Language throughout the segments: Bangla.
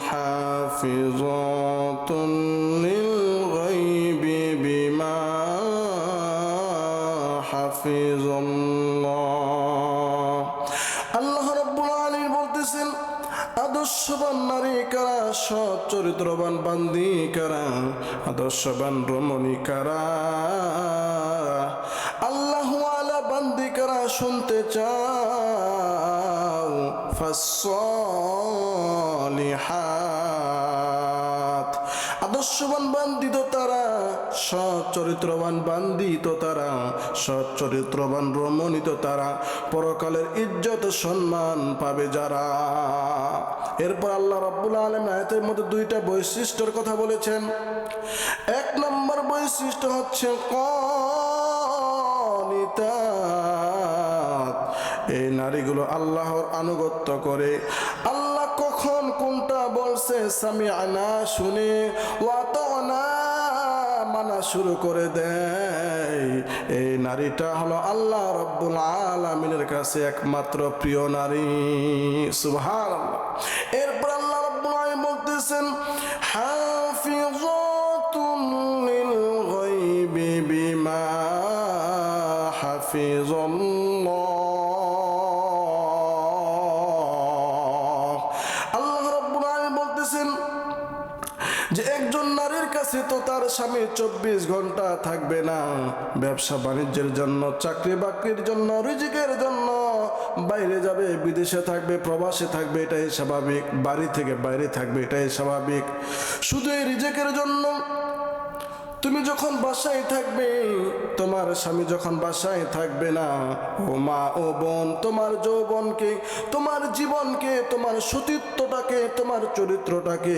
হাফিজাতুন লিল গায়বি বিমা হাফিজাল্লাহ। আল্লাহ রাব্বুল আলামিন বলতেছেন, আদর্শবান নারী কারা, সৎ চরিত্রবান বান্দি কারা, আদর্শবান রমণী কারা, আল্লাহু আলা বান্দি কারা শুনতে চাও? ফাসলিহাত, আদর্শবান বান্দি তো তারা, সৎ চরিত্রবান বান্দি তো তারা, সৎ চরিত্রবান রমণী তো তারা, পরকালের ইজ্জত সম্মান পাবে যারা। এরপর আল্লাহ রাব্বুল আলামিন আয়াতের মধ্যে দুইটা বৈশিষ্ট্যের কথা বলেছেন। এক নম্বর বৈশিষ্ট্য হচ্ছে কনিতাত, এই নারীগুলো আল্লাহর আনুগত্য করে। আল্লাহ কখন কোনটা বলছে সামিআনা শুনে, ওয়া আতানা মানা শুরু করে দেয়। এই নারীটা হলো আল্লাহ রাব্বুল আলামিনের কাছে একমাত্র প্রিয় নারী। সুবহানাল্লাহ। এরপর আল্লাহ রাব্বুল আলামিন বলতেছেন, হাফিজাতুন লিল গায়বি বিমা হাফিজাল্লাহ। আল্লাহ রাব্বুল আলামিন বলতেছেন যে একজন নারীর কাছে তো তার স্বামী 24 ঘন্টা থাকবে না। ব্যবসা বাণিজ্যের জন্য, চাকরি বাকরির জন্য, রিজিকের জন্য বাইরে যাবে, বিদেশে থাকবে, প্রবাসে থাকবে, এটাই স্বাভাবিক। বাড়ি থেকে বাইরে থাকবে, এটাই স্বাভাবিক। শুধু এই রিজিকের জন্য তুমি যখন বাসায় থাকবে, তোমার স্বামী যখন বাসায় থাকবে না, ও মা ও বোন, তোমার যৌবনকে, তোমার জীবনকে, তোমার সতীত্বটাকে, তোমার চরিত্রটাকে,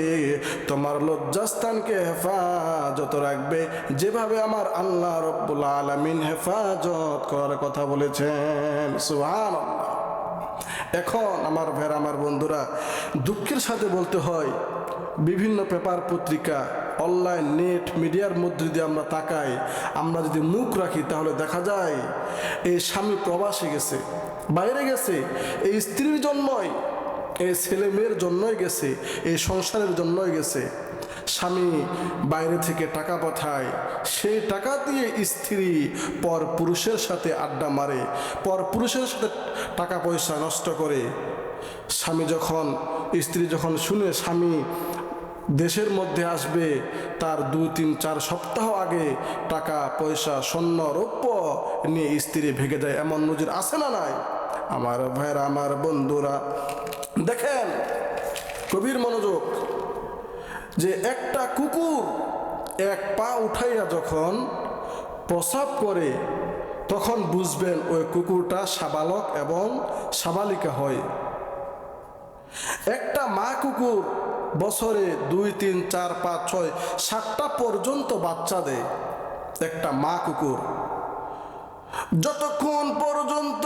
তোমার লজ্জাস্থানকে হেফাজত রাখবে, যেভাবে আমার আল্লাহ রাব্বুল আলামিন হেফাজত করার কথা বলেছেন। সুবহানাল্লাহ। এখন আমার ভাইরা, আমার বন্ধুরা, দুঃখের সাথে বলতে হয়, বিভিন্ন পেপার পত্রিকা, অনলাইন নেট মিডিয়ার মধ্যে যদি আমরা তাকাই, আমরা যদি মুখ রাখি, তাহলে দেখা যায় এই স্বামী প্রবাসে গেছে, বাইরে গেছে, এই স্ত্রীর জন্যই, এই ছেলে মেয়ের জন্যই গেছে, এই সংসারের জন্যই গেছে। স্বামী বাইরে থেকে টাকা পাঠায়, সেই টাকা দিয়ে স্ত্রী পর পুরুষের সাথে আড্ডা মারে, পর পুরুষের সাথে টাকা পয়সা নষ্ট করে। স্ত্রী যখন শুনে স্বামী দেশের মধ্যে আসবে, তার 2, 3, 4 সপ্তাহ আগে টাকা পয়সা, স্বর্ণ রৌপ্য নিয়ে স্ত্রী ভেগে যায়। এমন নজির আছে না নাই? আমার ভাইরা, আমার বন্ধুরা, দেখেন গভীর মনোযোগ, যে একটা কুকুর এক পা উঠাইয়া যখন প্রসাব করে, তখন বুঝবেন ওই কুকুরটা সাবালক এবং সাবালিকা হয়। একটা মা কুকুর বছরে 2, 3, 4, 5, 6, 7টা পর্যন্ত বাচ্চা দেয়। একটা মা কুকুর যতক্ষণ পর্যন্ত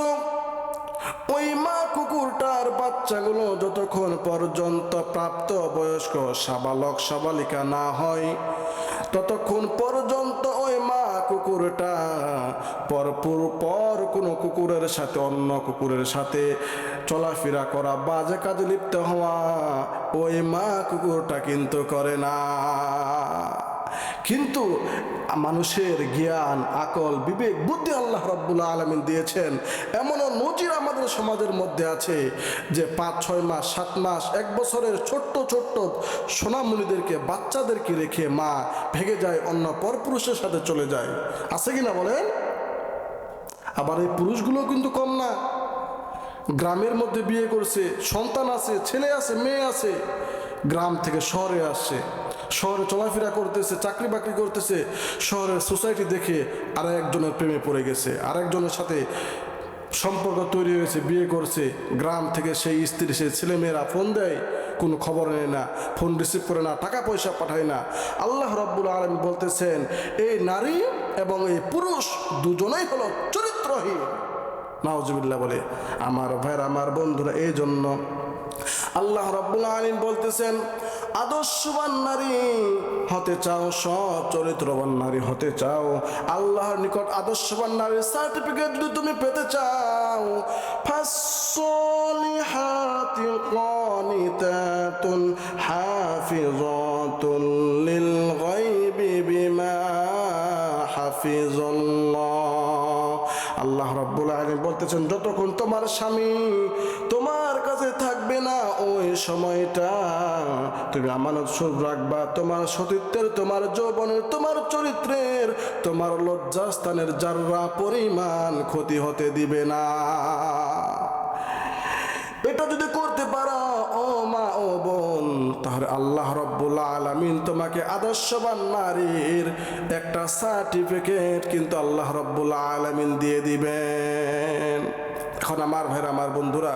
ওই মা কুকুরটার বাচ্চাগুলো যতক্ষণ পর্যন্ত প্রাপ্ত বয়স্ক সাবালক সাবালিকা না হয়, ততক্ষণ পর্যন্ত ওই মা কুকুরটা পর কোনো কুকুরের সাথে, অন্য কুকুরের সাথে চলাফেরা করা, বাজে কাজে লিপ্ত হওয়া ওই মা কুকুরটা কিন্তু করে না। কিন্তু মানুষের জ্ঞান, আকল, বিবেক, বুদ্ধি আল্লাহ রাব্বুল আলামিন দিয়েছেন। এমনও নজির আমাদের সমাজের মধ্যে আছে যে 5, 6 মাস, 7 মাস, 1 বছরের ছোট্ট ছোট্ট সোনামণিদেরকে, বাচ্চাদেরকে রেখে মা ভেগে যায়, অন্য পরপুরুষের সাথে চলে যায়। আছে কিনা বলেন? আবার এই পুরুষগুলো কিন্তু কম না। গ্রামের মধ্যে বিয়ে করছে, সন্তান আছে, ছেলে আছে, মেয়ে আছে, গ্রাম থেকে শহরে আসছে, শহরে চলাফেরা করতেছে, চাকরি বাকরি করতেছে, শহরের সোসাইটি দেখে আরেকজনের প্রেমে পড়ে গেছে, আরেকজনের সাথে সম্পর্ক তৈরি হয়েছে, বিয়ে করছে। গ্রাম থেকে সেই স্ত্রী, সেই ছেলেমেয়েরা ফোন দেয়, কোনো খবর নেয় না, ফোন রিসিভ করে না, টাকা পয়সা পাঠায় না। আল্লাহ রাব্বুল আলামিন বলতেছেন, এই নারী এবং এই পুরুষ দুজনেই হলো চরিত্রহীন। নাউজুবিল্লাহ বলে। আমার ভাইরা, আমার বন্ধুরা, এই জন্য আল্লাহ রাব্বুল আলামিন বলতেছেন, আদর্শবান নারী হতে চাও, সৎ চরিত্রবান নারী হতে চাও, আল্লাহর নিকট আদর্শবান নারীর সার্টিফিকেট যদি তুমি পেতে চাও, ফাসলিহাতি কানিতাত হাফিযাতুন লিল গায়বি বিমা হাফিজাল্লাহ। আল্লাহ রাব্বুল আলামিন বলতেছেন, যতক্ষণ তোমার স্বামী তোমার কাছে থাকবে না ওই সময়টা তুমি আমানত স্বরূপ রাখবা। তোমার সতীত্বের, তোমার যৌবনের, তোমার চরিত্রের, তোমার লজ্জাস্থানের যাররা পরিমাণ ক্ষতি হতে দিবে না। এটা যদি করতে পারো ও মা ও বোন, তাহলে আল্লাহ রাব্বুল আলামিন তোমাকে আদর্শবান নারীর একটা সার্টিফিকেট কিন্তু আল্লাহ রাব্বুল আলামিন দিয়ে দিবেন। এখন আমার ভাইরা, আমার বন্ধুরা,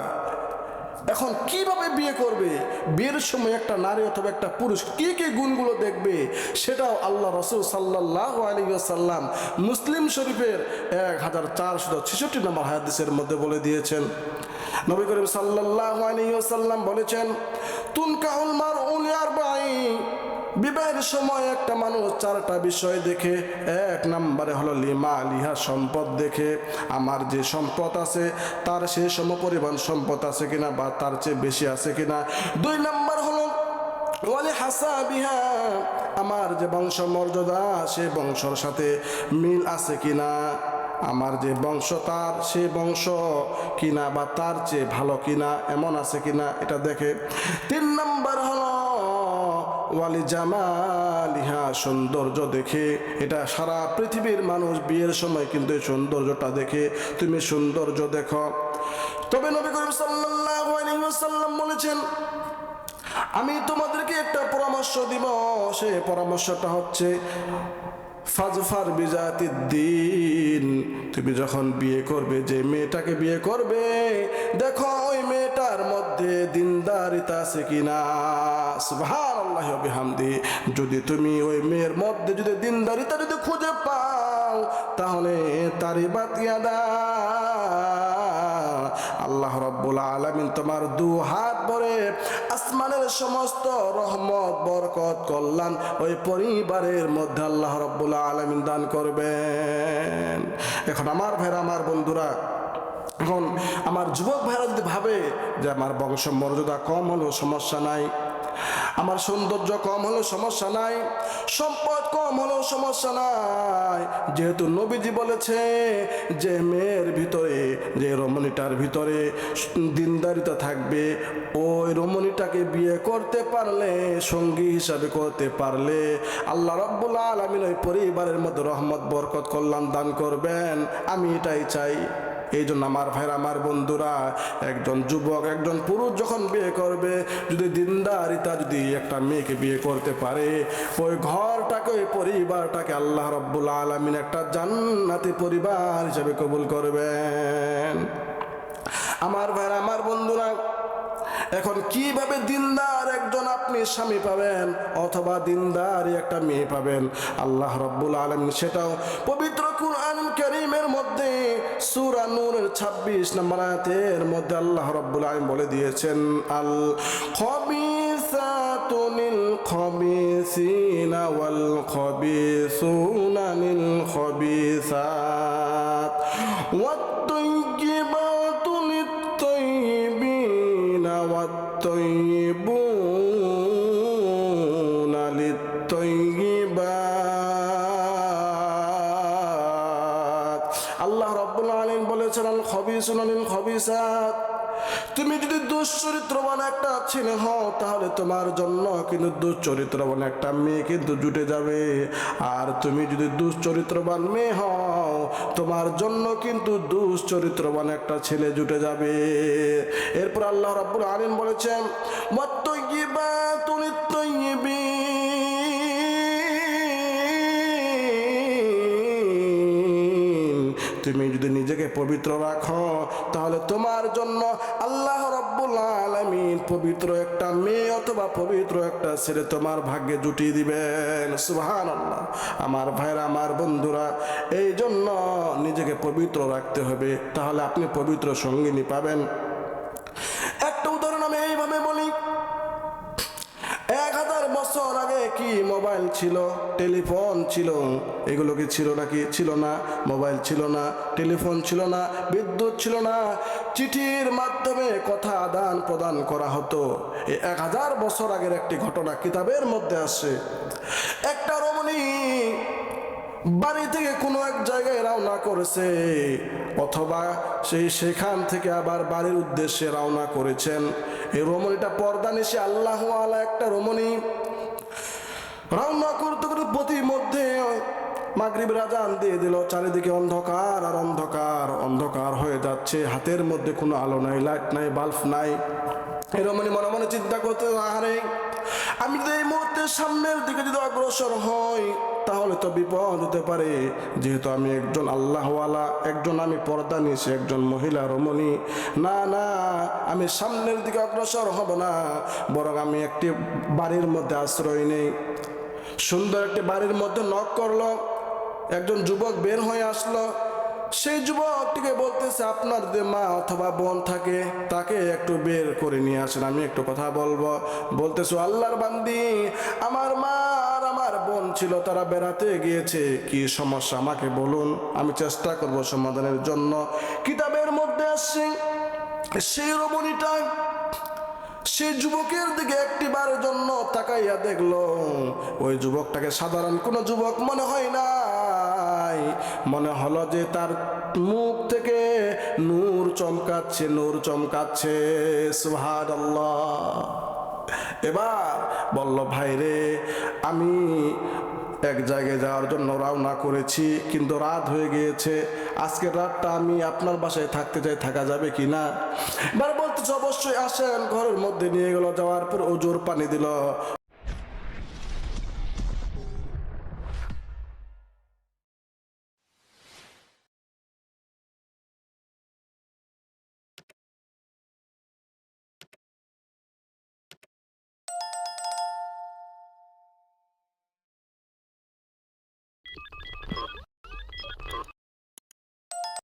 এখন কিভাবে বিয়ে করবে? বিয়ের সময় একটা নারী অথবা একটা পুরুষ কি কি গুণগুলো দেখবে সেটাও আল্লাহ রাসূল সাল্লাল্লাহু আলাইহি ওয়াসাল্লাম মুসলিম শরীফের 1466 নম্বর হাদিসের মধ্যে বলে দিয়েছেন। নবী করিম সাল্লাল্লাহু আলাইহি ওয়াসাল্লাম বলেছেন, তুনকাহুল মারউ লিআরবাঈন, বিবাহের সময় একটা মানুষ চারটা বিষয় দেখে। এক নম্বরে হলো লিমালিহা, সম্পদ দেখে, আমার যে সম্পদ আছে তার সে সমপরিমাণ সম্পদ আছে কিনা বা তার চেয়ে বেশি আছে কিনা। দুই নম্বর হলো ওয়ালি হাসাবিহা, আমার যে বংশ মর্যাদা সে বংশের সাথে মিল আছে কিনা, আমার যে বংশ তার সে বংশ কিনা বা তার চেয়ে ভালো কিনা, এমন আছে কিনা, এটা দেখে। তিন নম্বর হলো ওয়ালি জামালিহা, সৌন্দর্য দেখে। এটা সারা পৃথিবীর মানুষ বিয়ের সময় কিন্তু এই সৌন্দর্যটা দেখে। তুমি সৌন্দর্য দেখো। তবে নবী করিম সাল্লাল্লাহু আলাইহি ওয়াসাল্লাম বলেছেন, আমি তোমাদেরকে একটা পরামর্শ দিব। সেই পরামর্শটা হচ্ছে ফাজফার বিজাতিদ্দিন, তুমি যখন বিয়ে করবে, যে মেয়েটাকে বিয়ে করবে, দেখো ওই মেয়েটার মধ্যে দিনদারিতা আছে কিনা। সুবহানাল্লাহি ওয়া বিহামদি। যদি তুমি ওই মেয়ের মধ্যে যদি দিনদারিতা যদি খুঁজে পাও, তাহলে তারিবাত ইয়াদা, আল্লাহ রাব্বুল আলামিন তোমার দু হাত ভরে আসমানের সমস্ত রহমত, বরকত, কল্যাণ ওই পরিবারের মধ্যে আল্লাহ রাব্বুল আলামিন দান করবেন। এখন আমার ভাইরা, আমার বন্ধুরা, এখন আমার যুবক ভাইরা যদি ভাবে যে আমার বংশ মর্যাদা কম হলেও সমস্যা নাই, আমার সৌন্দর্য কম হলেও সমস্যা নাই, সম্পদ কম হলেও সমস্যা নাই, যেহেতু নবীজি বলেছে যে মেয়ের ভিতরে, যে রমণীটার ভিতরে দিনদারিতা থাকবে, ওই রমণীটাকে বিয়ে করতে পারলে, সঙ্গী হিসাবে করতে পারলে আল্লাহ রাব্বুল আলামিন ওই পরিবারের মধ্যে রহমত, বরকত, কল্যাণ দান করবেন। আমি এটাই চাই। এই জন্য আমার ভাইরা, আমার বন্ধুরা, একজন যুবক, একজন পুরুষ যখন বিয়ে করবে, যদি দিনদারিতা যদি একটা মেয়েকে বিয়ে করতে পারে, ওই ঘরটাকে, ওই পরিবারটাকে আল্লাহ রাব্বুল আলামিন একটা জান্নাতি পরিবার হিসেবে কবুল করবেন। আমার ভাইরা, আমার বন্ধুরা, এখন কিভাবে দিনদার একজন আপনি স্বামী পাবেন অথবা দিনদারি একটা মেয়ে পাবেন? আল্লাহ রাব্বুল আলামিন সেটাও পবিত্র কুরআনুল কারীমের মধ্যে সূরা নূরের 26 নম্বর আয়াতের মধ্যে আল্লাহ রাব্বুল আলামিন বলে দিয়েছেন, আল খাবিসাতু লিল খাবিসিনা ওয়াল খাবিসুনা লিল খাবিসাত ওয়াত তাইয়্যিবাতু লিত তাইয়্যিবিনা ওয়াত তাইয়্যিবুনা লিত তাইয়্যিবাত। আল্লাহ রাব্বুল আলামিন বলেছেন, আল খাবিসুনা লিল খাবিসাত, তুমি যদি দুশ্চরিত্রবান একটা ছেলে হও, তাহলে তোমার জন্য কিন্তু দুশ্চরিত্রবান একটা মেয়ে কিন্তু জুটে যাবে। আর তুমি যদি দুশ্চরিত্রবান মেয়ে হও, তোমার জন্য কিন্তু দুশ্চরিত্রবান একটা ছেলে জুটে যাবে। এরপর আল্লাহ রাব্বুল আলামিন বলেছেন, ওয়াত-তাইয়্যিবাতু লিত-তাইয়্যিবিন, তুমি যদি নিজেকে পবিত্র রাখো, তাহলে তোমার জন্য আল্লাহ রাব্বুল আলামিন পবিত্র একটা মেয়ে অথবা পবিত্র একটা ছেলে তোমার ভাগ্যে জুটিয়ে দিবেন। সুবহানাল্লাহ। আমার ভাইরা, আমার বন্ধুরা, এই জন্য নিজেকে পবিত্র রাখতে হবে, তাহলে আপনি পবিত্র সঙ্গিনী পাবেন। একটা উদাহরণ আমি এইভাবে বলি, 1000 বছর বছর আগে কি মোবাইল ছিল, টেলিফোন ছিল? এগুলো কি ছিল নাকি? ছিল না। মোবাইল ছিল না, টেলিফোন ছিল না, বিদ্যুৎ ছিল না, চিঠির মাধ্যমে কথা আদান প্রদান করা হতো। এই 1000 বছর আগের একটি ঘটনা কিতাবের মধ্যে আছে। একটা রমণী বাড়ি থেকে কোনো এক জায়গায় রওনা করেছে, অথবা সেখান থেকে আবার বাড়ির উদ্দেশ্যে রওনা করেছেন। এই রমণীটা পর্দানিশী আল্লাহ ওয়ালা একটা রমণী। রওনা করতে করতে পথির মধ্যে মাগরিবের আজান দিয়ে দিল। চারিদিকে অন্ধকার আর অন্ধকার, অন্ধকার হয়ে যাচ্ছে। হাতের মধ্যে কোনো আলো নাই, লাইট নাই, বাল্ব নাই। এই রমণী মনে মনে চিন্তা করতে, আরে আমি যদি এই মুহূর্তে সামনের দিকে যদি অগ্রসর হই তাহলে তো বিপদ হতে পারে। যেহেতু আমি একজন আল্লাহওয়ালা, একজন আমি পর্দা নিয়েছি, একজন মহিলা রমণী, না না, আমি সামনের দিকে অগ্রসর হব না, বরং আমি একটি বাড়ির মধ্যে আশ্রয় নেই। সুন্দর একটি বাড়ির মধ্যে নক করলো। একজন যুবক বের হয়ে আসলো। সেই যুবকটিকে বলতেছে, আপনার যে মা অথবা বোন থাকে তাকে একটু বের করে নিয়ে আসেন, আমি একটু কথা বলবো। বলতেছো, আল্লাহর বান্দি, আমার মা আর আমার বোন ছিল, তারা বেড়াতে গিয়েছে। কি সমস্যা আমাকে বলুন, আমি চেষ্টা করব সমাধানের জন্য। কিতাবের মধ্যে আসছে সেই রমণীটা সেই যুবকের দিকে একটিবারের জন্য তাকাইয়া দেখলো। ওই যুবকটাকে সাধারণ কোনো যুবক মনে হয় নাই। মনে হলো যে তার মুখ থেকে নূর চমকাচ্ছে, নূর চমকাচ্ছে। সুবহানাল্লাহ। এবার বলল, ভাই রে, আমি এক জায়গায় যাওয়ার জন্য রওনা করেছি, কিন্তু রাত হয়ে গিয়েছে। আজকের রাতটা আমি আপনার বাসায় থাকতে চাই, থাকা যাবে কি না? এবার বলতেছে, অবশ্যই আসেন। ঘরের মধ্যে নিয়ে গেল। যাওয়ার পর ওজোর পানি দিল।